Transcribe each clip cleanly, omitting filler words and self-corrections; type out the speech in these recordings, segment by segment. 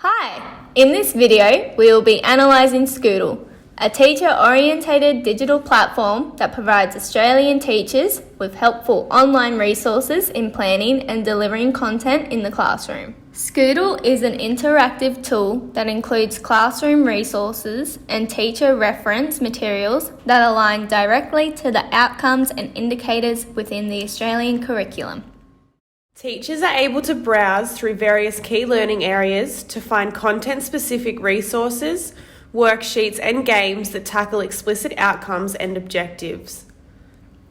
Hi! In this video, we will be analysing Scootle, a teacher-orientated digital platform that provides Australian teachers with helpful online resources in planning and delivering content in the classroom. Scootle is an interactive tool that includes classroom resources and teacher reference materials that align directly to the outcomes and indicators within the Australian curriculum. Teachers are able to browse through various key learning areas to find content-specific resources, worksheets and games that tackle explicit outcomes and objectives.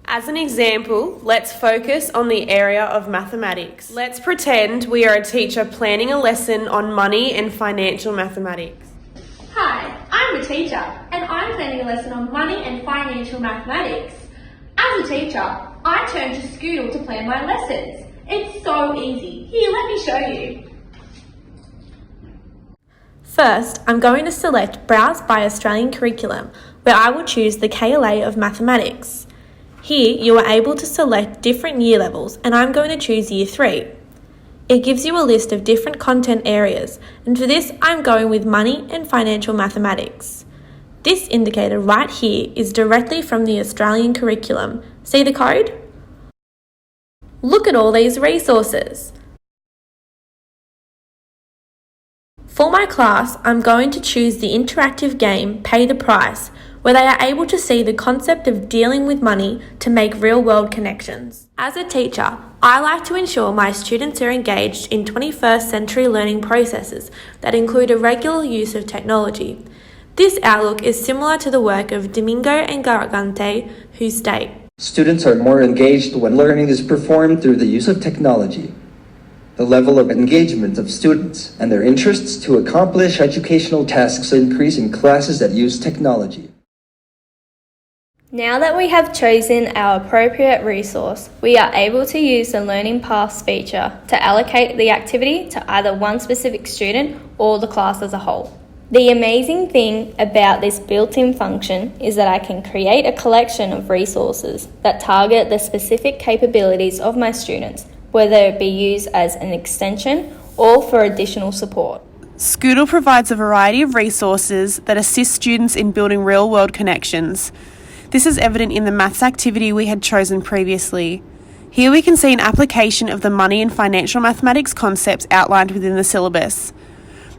As an example, let's focus on the area of mathematics. Let's pretend we are a teacher planning a lesson on money and financial mathematics. Hi, I'm a teacher and I'm planning a lesson on money and financial mathematics. As a teacher, I turn to Scootle to plan my lessons. It's so easy. Here, let me show you. First, I'm going to select Browse by Australian Curriculum, where I will choose the KLA of Mathematics. Here, you are able to select different year levels, and I'm going to choose Year 3. It gives you a list of different content areas, and for this, I'm going with Money and Financial Mathematics. This indicator right here is directly from the Australian Curriculum. See the code? Look at all these resources. For my class, I'm going to choose the interactive game Pay the Price, where they are able to see the concept of dealing with money to make real-world connections. As a teacher, I like to ensure my students are engaged in 21st century learning processes that include a regular use of technology. This outlook is similar to the work of Domingo and Gargante, who state, "Students are more engaged when learning is performed through the use of technology. The level of engagement of students and their interests to accomplish educational tasks increase in classes that use technology." Now that we have chosen our appropriate resource, we are able to use the Learning Paths feature to allocate the activity to either one specific student or the class as a whole. The amazing thing about this built-in function is that I can create a collection of resources that target the specific capabilities of my students, whether it be used as an extension or for additional support. Scootle provides a variety of resources that assist students in building real-world connections. This is evident in the maths activity we had chosen previously. Here we can see an application of the money and financial mathematics concepts outlined within the syllabus.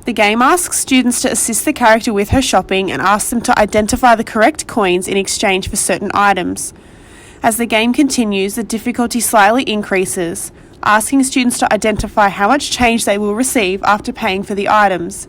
The game asks students to assist the character with her shopping and asks them to identify the correct coins in exchange for certain items. As the game continues, the difficulty slightly increases, asking students to identify how much change they will receive after paying for the items.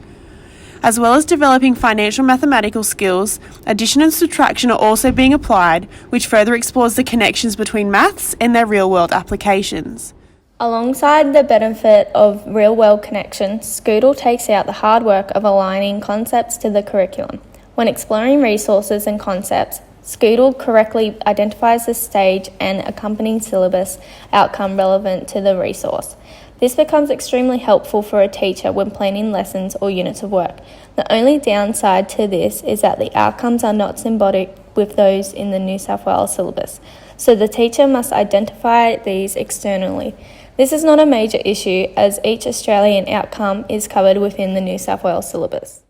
As well as developing financial mathematical skills, addition and subtraction are also being applied, which further explores the connections between maths and their real-world applications. Alongside the benefit of real-world connections, Scootle takes out the hard work of aligning concepts to the curriculum. When exploring resources and concepts, Scootle correctly identifies the stage and accompanying syllabus outcome relevant to the resource. This becomes extremely helpful for a teacher when planning lessons or units of work. The only downside to this is that the outcomes are not symbiotic with those in the New South Wales syllabus, so the teacher must identify these externally. This is not a major issue as each Australian outcome is covered within the New South Wales syllabus.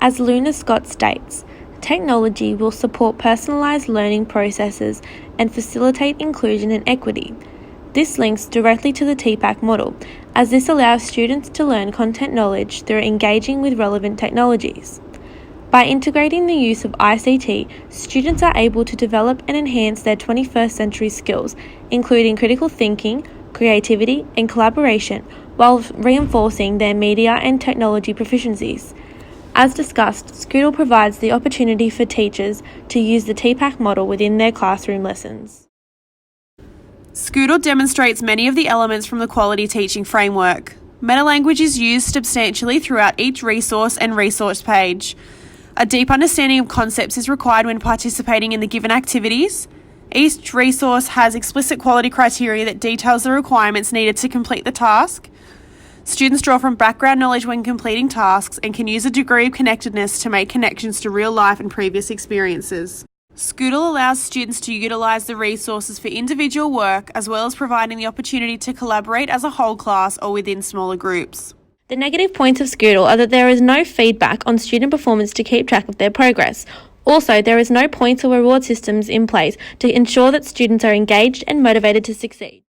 As Luna Scott states, technology will support personalised learning processes and facilitate inclusion and equity. This links directly to the TPAC model, as this allows students to learn content knowledge through engaging with relevant technologies. By integrating the use of ICT, students are able to develop and enhance their 21st century skills, including critical thinking, creativity, and collaboration, while reinforcing their media and technology proficiencies. As discussed, Scootle provides the opportunity for teachers to use the TPAC model within their classroom lessons. Scootle demonstrates many of the elements from the quality teaching framework. Meta-language is used substantially throughout each resource and resource page. A deep understanding of concepts is required when participating in the given activities. Each resource has explicit quality criteria that details the requirements needed to complete the task. Students draw from background knowledge when completing tasks and can use a degree of connectedness to make connections to real life and previous experiences. Scootle allows students to utilise the resources for individual work as well as providing the opportunity to collaborate as a whole class or within smaller groups. The negative points of Scootle are that there is no feedback on student performance to keep track of their progress. Also, there is no points or reward systems in place to ensure that students are engaged and motivated to succeed.